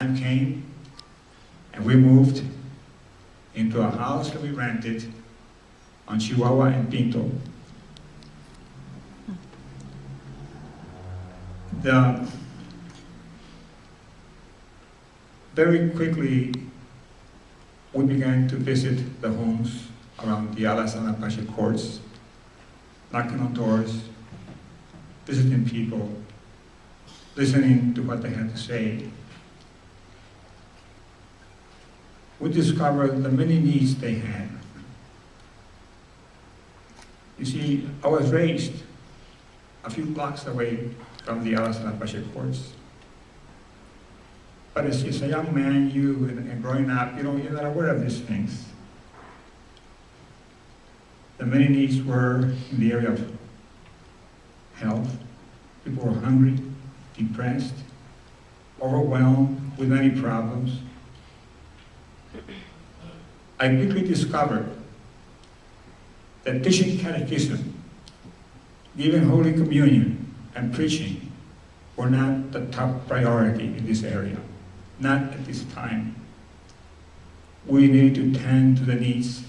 time came and we moved into a house that we rented on Chihuahua and Pinto. Very quickly, we began to visit the homes around the Alas and Apache courts, knocking on doors, visiting people, listening to what they had to say. We discovered the many needs they had. You see, I was raised a few blocks away from the Alas and Apache courts. But as a young man, and growing up, you're not aware of these things. The many needs were in the area of health. People were hungry, depressed, overwhelmed with many problems. I quickly discovered that teaching catechism, giving Holy Communion, and preaching were not the top priority in this area. Not at this time. We needed to tend to the needs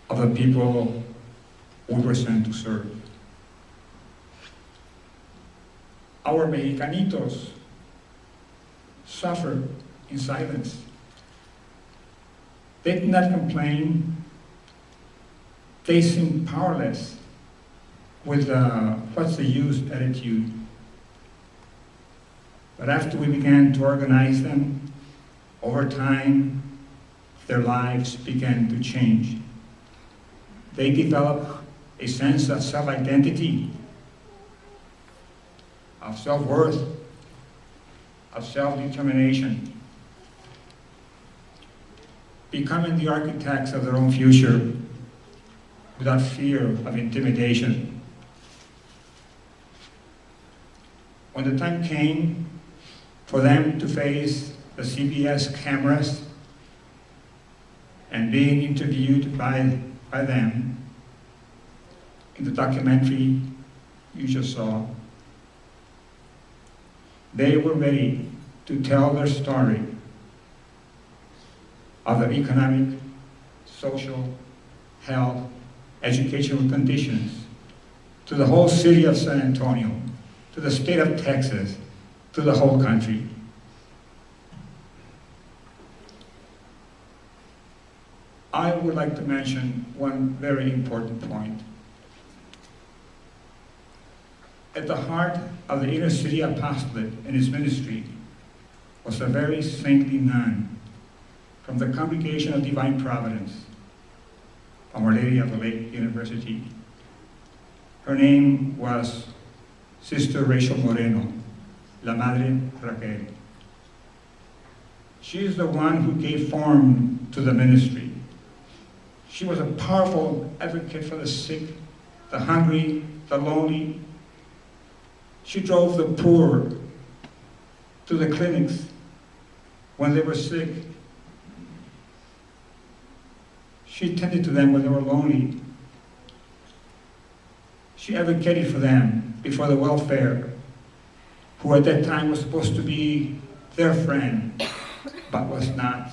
of the people we were sent to serve. Our Mexicanitos suffered in silence. They did not complain. They seemed powerless with what's the use attitude. But after we began to organize them, over time, their lives began to change. They developed a sense of self-identity, of self-worth, of self-determination, becoming the architects of their own future without fear of intimidation. When the time came for them to face the CBS cameras and being interviewed by them in the documentary you just saw, they were ready to tell their story of their economic, social, health, educational conditions to the whole city of San Antonio, to the state of Texas, to the whole country. I would like to mention one very important point. At the heart of the inner city apostolate and its ministry was a very saintly nun from the Congregation of Divine Providence, Our Lady of the Lake University. Her name was Sister Rachel Moreno, La Madre Raquel. She is the one who gave form to the ministry. She was a powerful advocate for the sick, the hungry, the lonely. She drove the poor to the clinics when they were sick. She tended to them when they were lonely. She advocated for them before the welfare, who at that time was supposed to be their friend, but was not.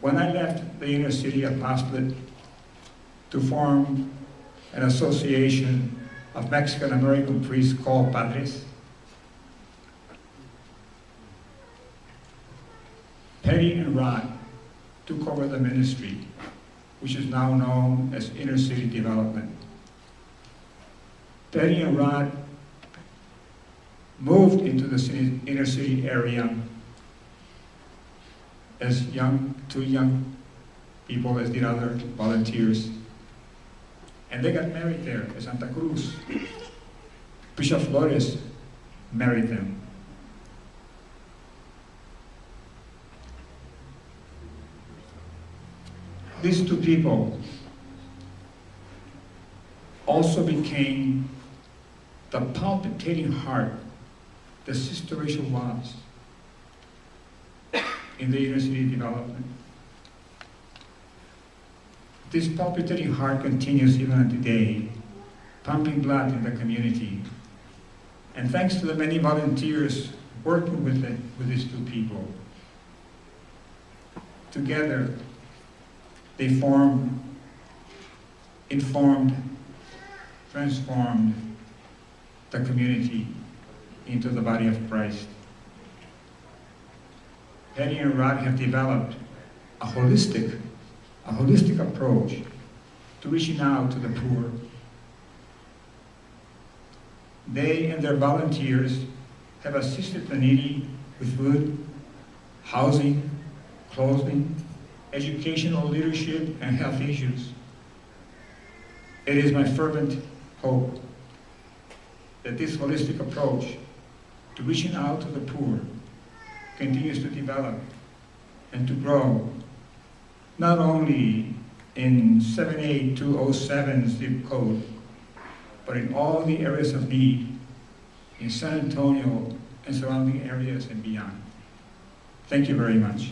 When I left the inner city apostolate to form an association of Mexican-American priests called Padres, Petty and Rod took over the ministry, which is now known as Inner City Development. Petty and Rod moved into the inner city area as two young people, as did other volunteers. And they got married there at Santa Cruz. Bishop Flores married them. These two people also became the palpitating heart that Sister Rachel was in the inner city development. This palpitating heart continues even today, pumping blood in the community, And thanks to the many volunteers working with these two people, together they informed, transformed the community into the body of Christ. Patty and Rod have developed a holistic approach to reaching out to the poor. They and their volunteers have assisted the needy with food, housing, clothing, educational leadership, and health issues. It is my fervent hope that this holistic approach to reaching out to the poor continues to develop and to grow, not only in 78207 zip code, but in all the areas of need in San Antonio and surrounding areas and beyond. Thank you very much.